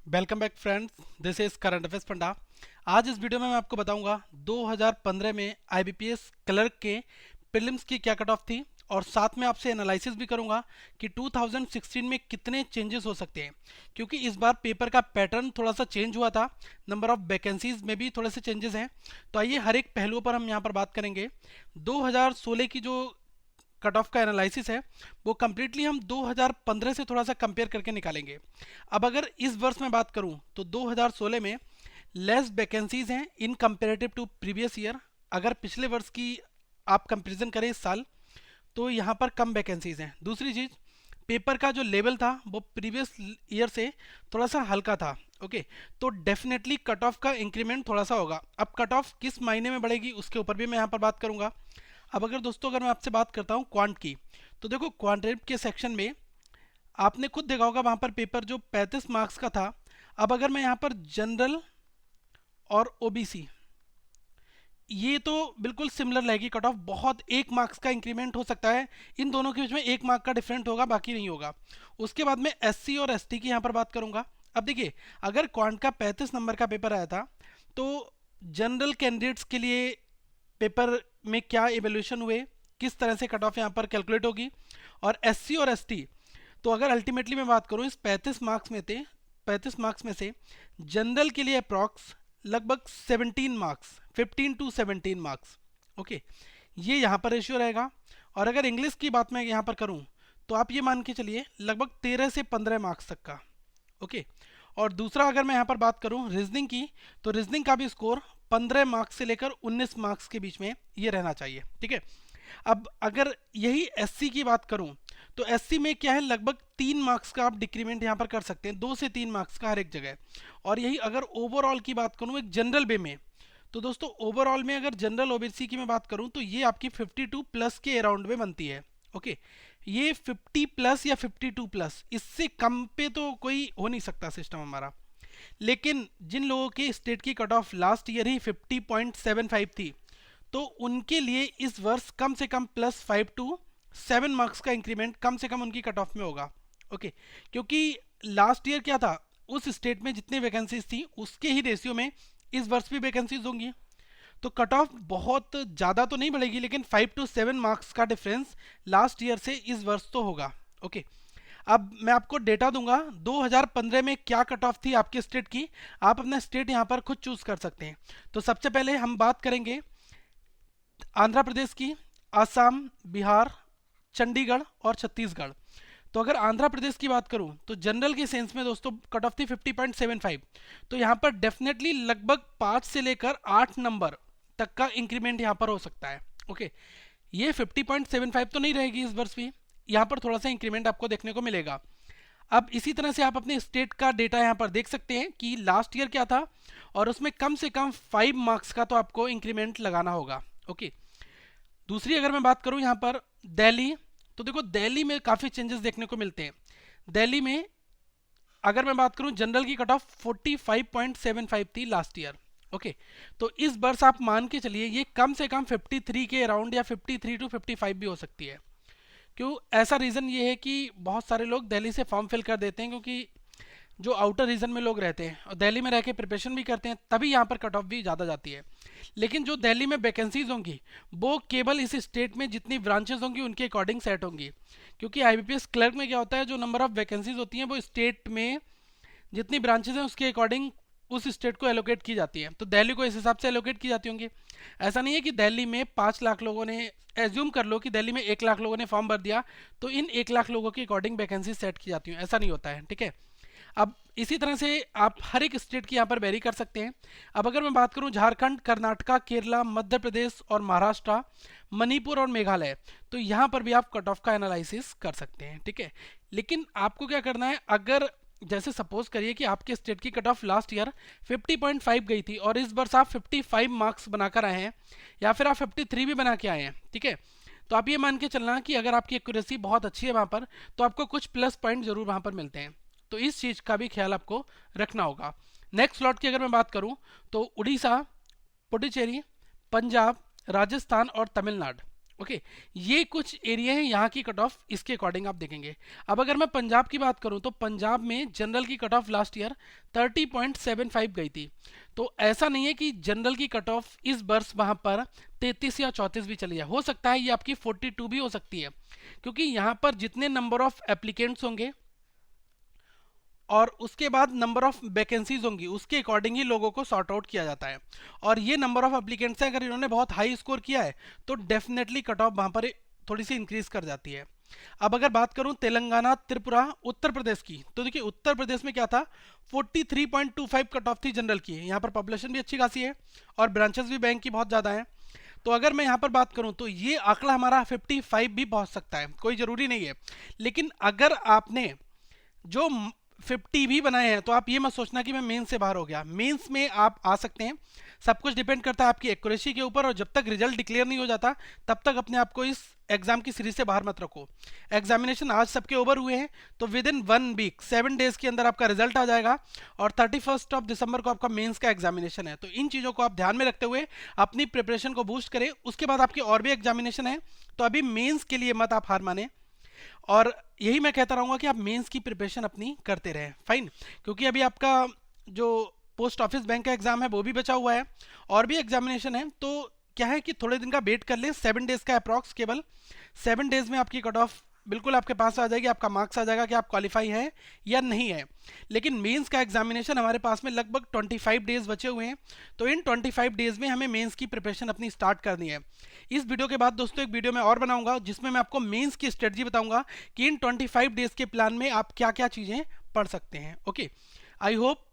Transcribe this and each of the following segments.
Welcome back friends, this is current affairs panda. आज इस video में मैं आपको बताऊंगा 2015 में आईबीपीएस क्लर्क के प्रीलिम्स की क्या कट ऑफ थी और साथ में आपसे एनालिसिस भी करूंगा कि 2016 में कितने चेंजेस हो सकते हैं, क्योंकि इस बार पेपर का पैटर्न थोड़ा सा चेंज हुआ था। नंबर ऑफ वैकेंसीज में भी थोड़े से चेंजेस हैं। तो आइए हर एक पहलुओं पर हम यहाँ पर बात करेंगे। 2016 की जो कट ऑफ का एनालिसिस है वो कम्प्लीटली हम 2015 से थोड़ा सा कंपेयर करके निकालेंगे। अब अगर इस वर्ष में बात करूं तो 2016 में लेस वैकेंसीज हैं इन कंपेरेटिव टू प्रीवियस ईयर। अगर पिछले वर्ष की आप कंपैरिजन करें इस साल, तो यहाँ पर कम वैकेंसीज हैं। दूसरी चीज़, पेपर का जो लेवल था वो प्रीवियस ईयर से थोड़ा सा हल्का था। ओके, तो डेफिनेटली कट ऑफ का इंक्रीमेंट थोड़ा सा होगा। अब कट ऑफ किस महीने में बढ़ेगी उसके ऊपर भी मैं यहाँ पर बात करूँगा। अब अगर दोस्तों मैं आपसे बात करता हूँ क्वांट की, तो देखो क्वांटिटेटिव के सेक्शन में आपने खुद देखा होगा वहाँ पर पेपर जो 35 मार्क्स का था। अब अगर मैं यहाँ पर जनरल और ओबीसी, ये तो बिल्कुल सिमिलर रहेगी कट ऑफ। बहुत 1 मार्क्स का इंक्रीमेंट हो सकता है, इन दोनों के बीच में 1 मार्क का डिफरेंट होगा, बाकी नहीं होगा। उसके बाद में एससी और एसटी की यहाँ पर बात करूँगा। अब देखिए, अगर क्वांट का 35 नंबर का पेपर आया था तो जनरल कैंडिडेट्स के लिए पेपर में क्या एवोल्यूशन हुए, किस तरह से कट ऑफ यहाँ पर कैलकुलेट होगी। और एससी और एसटी, तो अगर अल्टीमेटली मैं बात करूँ इस 35 मार्क्स में से जनरल के लिए अप्रॉक्स लगभग 17 मार्क्स, 15 टू 17 मार्क्स। ओके, ये यहाँ पर रेशियो रहेगा। और अगर इंग्लिश की बात मैं यहाँ पर करूँ तो आप ये मान के चलिए लगभग 13 से 15 मार्क्स तक का। ओके, और दूसरा अगर मैं यहाँ पर बात करूँ रीजनिंग की, तो रीजनिंग का भी स्कोर 15 मार्क्स से लेकर 19 मार्क्स के बीच में ये रहना चाहिए। ठीक है, अब अगर यही एससी की बात करूं तो एससी में क्या है, लगभग 3 मार्क्स का आप डिक्रीमेंट यहाँ पर कर सकते हैं, 2 से 3 मार्क्स का हर एक जगह। और यही अगर ओवरऑल की बात करूं एक जनरल वे में, तो दोस्तों ओवरऑल में अगर जनरल ओबीसी की मैं बात करूं तो ये आपकी 52 प्लस के अराउंड में बनती है। ओके, ये 50 प्लस या 52 प्लस, इससे कम पे तो कोई हो नहीं सकता सिस्टम हमारा। लेकिन जिन लोगों के स्टेट की कट ऑफ लास्ट ईयर ही 50.75 थी, तो उनके लिए इस वर्ष कम से कम +5 to 7 मार्क्स का इंक्रीमेंट कम से कम उनकी कट ऑफ में होगा। ओके, क्योंकि लास्ट ईयर क्या था, उस स्टेट में जितनी वैकेंसीज थी उसके ही रेशियो में इस वर्ष भी वैकेंसीज होंगी। तो कट ऑफ बहुत ज़्यादा तो नहीं बढ़ेगी, लेकिन 5 to 7 मार्क्स का डिफरेंस लास्ट ईयर से इस वर्ष तो होगा। ओके, अब मैं आपको डेटा दूंगा 2015 में क्या कट ऑफ थी आपके स्टेट की। आप अपना स्टेट यहाँ पर खुद चूज कर सकते हैं। तो सबसे पहले हम बात करेंगे आंध्र प्रदेश की, असम, बिहार, चंडीगढ़ और छत्तीसगढ़। तो अगर आंध्र प्रदेश की बात करूं तो जनरल के सेंस में दोस्तों कट ऑफ थी 50.75। तो यहाँ पर डेफिनेटली लगभग 5 से लेकर 8 नंबर तक का इंक्रीमेंट यहाँ पर हो सकता है। ओके, ये 50.75 तो नहीं रहेगी इस वर्ष भी, यहाँ पर थोड़ा सा इंक्रीमेंट आपको देखने को मिलेगा। अब इसी तरह से आप अपने स्टेट का डेटा यहाँ पर देख सकते हैं कि लास्ट ईयर क्या था, और उसमें कम से कम 5 मार्क्स का तो आपको इंक्रीमेंट लगाना होगा। ओके, दूसरी अगर मैं बात करूं यहाँ पर दिल्ली, तो देखो दिल्ली में काफ़ी चेंजेस देखने को मिलते हैं। दिल्ली में अगर मैं बात करूं जनरल की कट ऑफ 45.75 थी लास्ट ईयर। ओके, तो इस वर्ष आप मान के चलिए ये कम से कम 53 के अराउंड या 53 to 55 भी हो सकती है। क्यों, ऐसा रीज़न ये है कि बहुत सारे लोग दिल्ली से फॉर्म फिल कर देते हैं, क्योंकि जो आउटर रीजन में लोग रहते हैं और दिल्ली में रह के प्रिपरेशन भी करते हैं, तभी यहाँ पर कट ऑफ भी ज़्यादा जाती है। लेकिन जो दिल्ली में वैकेंसीज होंगी वो केवल इस स्टेट में जितनी ब्रांचेस होंगी उनके अकॉर्डिंग सेट होंगी। क्योंकि आईबीपीएस क्लर्क में क्या होता है, जो नंबर ऑफ वैकेंसीज होती हैं वो स्टेट में जितनी ब्रांचेस हैं उसके अकॉर्डिंग उस स्टेट को एलोकेट की जाती है। तो दिल्ली को इस हिसाब से एलोकेट की जाती होंगी। ऐसा नहीं है कि दिल्ली में 5 लाख लोगों ने, एज्यूम कर लो कि दिल्ली में 1 लाख लोगों ने फॉर्म भर दिया, तो इन 1 लाख लोगों के अकॉर्डिंग वैकेंसी सेट की जाती हैं, ऐसा नहीं होता है। ठीक है, अब इसी तरह से आप हर एक स्टेट की यहाँ पर वेरी कर सकते हैं। अब अगर मैं बात करूँ झारखंड, कर्नाटका, केरला, मध्य प्रदेश और महाराष्ट्र, मणिपुर और मेघालय, तो यहाँ पर भी आप कट ऑफ का एनालिसिस कर सकते हैं। ठीक है, लेकिन आपको क्या करना है, अगर जैसे सपोज करिए कि आपके स्टेट की कट ऑफ लास्ट ईयर 50.5 गई थी और इस वर्ष आप 55 मार्क्स बनाकर आए हैं, या फिर आप 53 भी बना के आए हैं। ठीक है, तो आप ये मान के चलना कि अगर आपकी एक्यूरेसी बहुत अच्छी है वहाँ पर, तो आपको कुछ प्लस पॉइंट जरूर वहाँ पर मिलते हैं। तो इस चीज़ का भी ख्याल आपको रखना होगा। नेक्स्ट स्लॉट की अगर मैं बात करूं तो उड़ीसा, पुडुचेरी, पंजाब, राजस्थान और तमिलनाडु। ओके ये कुछ एरिया है यहाँ की कट ऑफ, इसके अकॉर्डिंग आप देखेंगे। अब अगर मैं पंजाब की बात करूँ तो पंजाब में जनरल की कट ऑफ लास्ट ईयर 30.75 गई थी। तो ऐसा नहीं है कि जनरल की कट ऑफ इस वर्ष वहाँ पर 33 या 34 भी चली जाए, हो सकता है ये आपकी 42 भी हो सकती है, क्योंकि यहाँ पर जितने नंबर ऑफ एप्लीकेंट्स होंगे और उसके बाद नंबर ऑफ वैकेंसीज होंगी उसके अकॉर्डिंग ही लोगों को सॉर्ट आउट किया जाता है। और ये नंबर ऑफ एप्लीकेंट्स है, अगर इन्होंने बहुत हाई स्कोर किया है तो डेफिनेटली कट ऑफ वहाँ पर थोड़ी सी इंक्रीज कर जाती है। अब अगर बात करूं तेलंगाना, त्रिपुरा, उत्तर प्रदेश की, तो देखिए उत्तर प्रदेश में क्या था, 43.25 कट ऑफ थी जनरल की। यहाँ पर पॉपुलेशन भी अच्छी खासी है और ब्रांचेस भी बैंक की बहुत ज़्यादा हैं। तो अगर मैं यहाँ पर बात करूं तो ये आंकड़ा हमारा 55 भी पहुंच सकता है, कोई ज़रूरी नहीं है। लेकिन अगर आपने जो 50 भी बनाए हैं तो आप ये मत सोचना कि मैं मेंस से बाहर हो गया, मेंस में आप आ सकते हैं। सब कुछ डिपेंड करता है आपकी एक्यूरेसी के ऊपर, और जब तक रिजल्ट डिक्लेयर नहीं हो जाता तब तक अपने आप को इस एग्जाम की सीरीज से बाहर मत रखो। एग्जामिनेशन आज सबके ओवर हुए हैं, तो विद इन 1 वीक 7 डेज के अंदर आपका रिजल्ट आ जाएगा और 31 दिसंबर को आपका मेंस का एग्जामिनेशन है। तो इन चीज़ों को आप ध्यान में रखते हुए अपनी प्रिपरेशन को बूस्ट करें। उसके बाद आपकी और भी एग्जामिनेशन है, तो अभी मेंस के लिए मत आप हार माने। और यही मैं कहता रहूँगा कि आप मेंस की प्रिपरेशन अपनी करते रहें, फाइन। क्योंकि अभी आपका जो पोस्ट ऑफिस बैंक का एग्ज़ाम है वो भी बचा हुआ है और भी एग्जामिनेशन है। तो क्या है कि थोड़े दिन का वेट कर लें, 7 डेज़ का अप्रॉक्स, केवल 7 डेज़ में आपकी कट ऑफ बिल्कुल आपके पास आ जाएगी, आपका मार्क्स आ जाएगा कि आप क्वालिफाई हैं या नहीं है। लेकिन मेंस का एग्जामिनेशन हमारे पास में लगभग 25 डेज़ बचे हुए हैं, तो इन 25 डेज़ में हमें मेंस की प्रिपरेशन अपनी स्टार्ट करनी है। इस वीडियो के बाद दोस्तों एक वीडियो मैं और बनाऊंगा जिसमें मैं आपको मेंस की स्ट्रेटजी बताऊंगा कि इन 25 डेज़ के प्लान में आप क्या क्या चीज़ें पढ़ सकते हैं। ओके, आई होप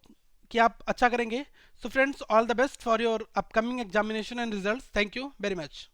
कि आप अच्छा करेंगे। So friends, all the best for your upcoming examination and results. Thank you very much.